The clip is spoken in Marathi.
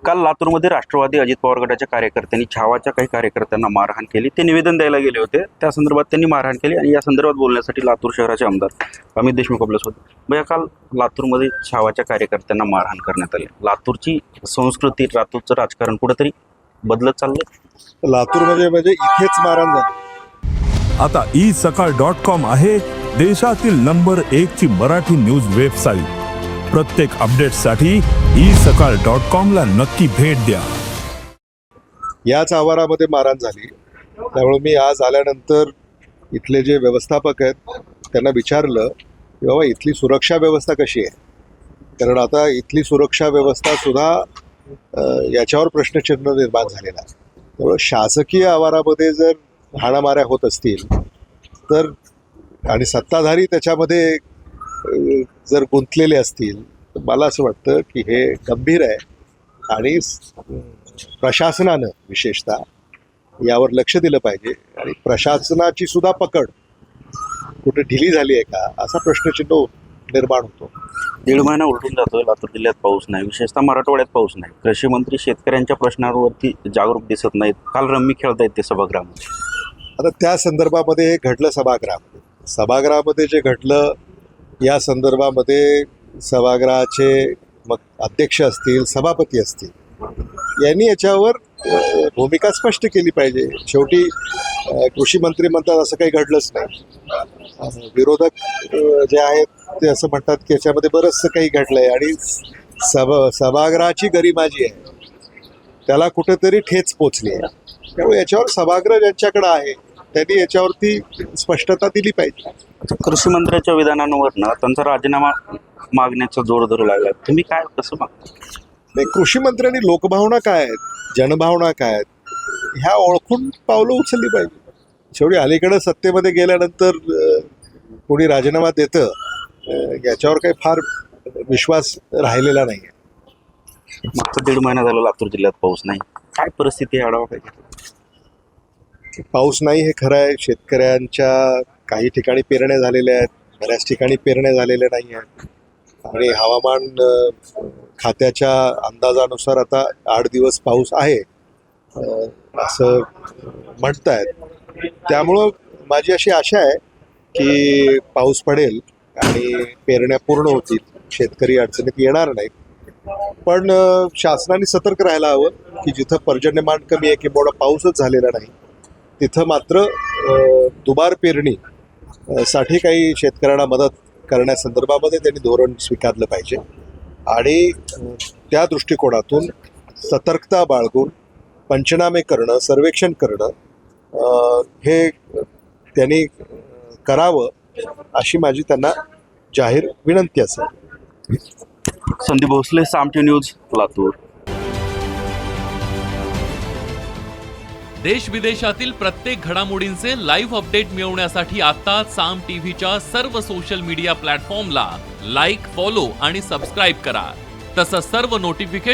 काल लातूरमध्ये राष्ट्रवादी अजित पवार गटाच्या कार्यकर्त्यांनी छावाच्या काही कार्यकर्त्यांना मारहाण केली. ते निवेदन द्यायला गेले होते, त्या संदर्भात त्यांनी मारहाण केली आणि या संदर्भात बोलण्यासाठी लातूर शहराचे आमदार अमित देशमुख आपल्यासोबत. भैया, काल लातूरमध्ये छावाच्या कार्यकर्त्यांना मारहाण करण्यात आली. लातूरची संस्कृती, लातूरचं राजकारण कुठेतरी बदलत चाललंय. लातूरमध्ये म्हणजे इथेच मारहाण झाली. आता isakal.com आहे देशातील नंबर 1 ची मराठी न्यूज वेबसाईट. प्रत्येक अपडेटसाठी isakal.com ला नक्की भेट द्या. याच आवारामध्ये मारहाण झाली. त्यामुळे मी आज आल्यानंतर इथले जे व्यवस्थापक आहेत त्यांना विचारलं की बाबा इथली सुरक्षा व्यवस्था कशी आहे, कारण आता इथली सुरक्षा व्यवस्था सुद्धा याच्यावर प्रश्नचिन्ह निर्माण झालेला आहे. त्यामुळे शासकीय आवारामध्ये जर हाणामाऱ्या होत असतील तर आणि सत्ताधारी त्याच्यामध्ये जर गुंतलेले असतील तर मला असं वाटतं की हे गंभीर आहे आणि प्रशासनानं विशेषतः यावर लक्ष दिलं पाहिजे. आणि प्रशासनाची सुद्धा पकड कुठे ढिली झाली आहे का असा प्रश्नचिन्ह निर्माण होतो. 1.5 महिना उलटून जातोय, लातूर जिल्ह्यात पाऊस नाही, विशेषतः मराठवाड्यात पाऊस नाही. कृषी मंत्री शेतकऱ्यांच्या प्रश्नांवरती जागरूक दिसत नाहीत. काल रम्मी खेळतायत ते सभागृहामध्ये. आता त्या संदर्भामध्ये हे घडलं सभागृहामध्ये जे घडलं या संदर्भामध्ये सभागृहाचे मग अध्यक्ष असतील, सभापती असतील, यांनी याच्यावर भूमिका स्पष्ट केली पाहिजे. शेवटी कृषी मंत्री म्हणतात असं काही घडलंच नाही. विरोधक जे आहेत ते असं म्हणतात की याच्यामध्ये बरंचसं काही घडलंय आणि सभागृहाची गरिमा जी आहे त्याला कुठेतरी ठेच पोचली आहे. त्यामुळे याच्यावर सभागृह ज्यांच्याकडे आहे त्यांनी याच्यावरती स्पष्टता दिली पाहिजे. कृषी मंत्र्याच्या विधानांवर ना त्यांचा राजीनामा मागण्याचा जोर धरू लागला. तुम्ही काय कसं मागता? नाही, कृषी मंत्र्यांनी लोकभावना काय आहेत, जनभावना काय आहेत ह्या ओळखून पावलं उचलली पाहिजे. शेवटी अलीकडे सत्तेमध्ये गेल्यानंतर कोणी राजीनामा देतं याच्यावर काही फार विश्वास राहिलेला नाही आहे. मागचा 1.5 महिना झाला लातूर जिल्ह्यात पाऊस नाही. काय परिस्थिती आढावा पाहिजे? पाऊस नाही हे खरं आहे. शेतकऱ्यांच्या काही ठिकाणी पेरण्या झालेल्या आहेत, बऱ्याच ठिकाणी पेरण्या झालेल्या नाही आहेत. आणि हवामान खात्याच्या अंदाजानुसार आता 8 दिवस पाऊस आहे असं म्हणतायत. त्यामुळं माझी अशी आशा आहे की पाऊस पडेल आणि पेरण्या पूर्ण होतील, शेतकरी अडचणीत येणार नाहीत. पण शासनाने सतर्क राहायला हवं की जिथं पर्जन्यमान कमी आहे किंवा पाऊसच झालेला नाही तिथं मात्र दुबार पेरणी साठी काही शेतकऱ्यांना मदत करण्यासंदर्भामध्ये त्यांनी धोरण स्वीकारलं पाहिजे. आणि त्या दृष्टिकोनातून सतर्कता बाळगून पंचनामे करणं, सर्वेक्षण करणं हे त्यांनी करावं अशी माझी त्यांना जाहीर विनंती असेल. संदीप भोसले, साम टीव्ही न्यूज, लातूर. देश विदेशातील प्रत्येक घडामोडींचे लाईव्ह अपडेट मिळवण्यासाठी आता साम टीव्हीच्या सर्व सोशल मीडिया प्लॅटफॉर्मला लाईक, फॉलो आणि सबस्क्राईब करा. तसंच सर्व नोटिफिकेशन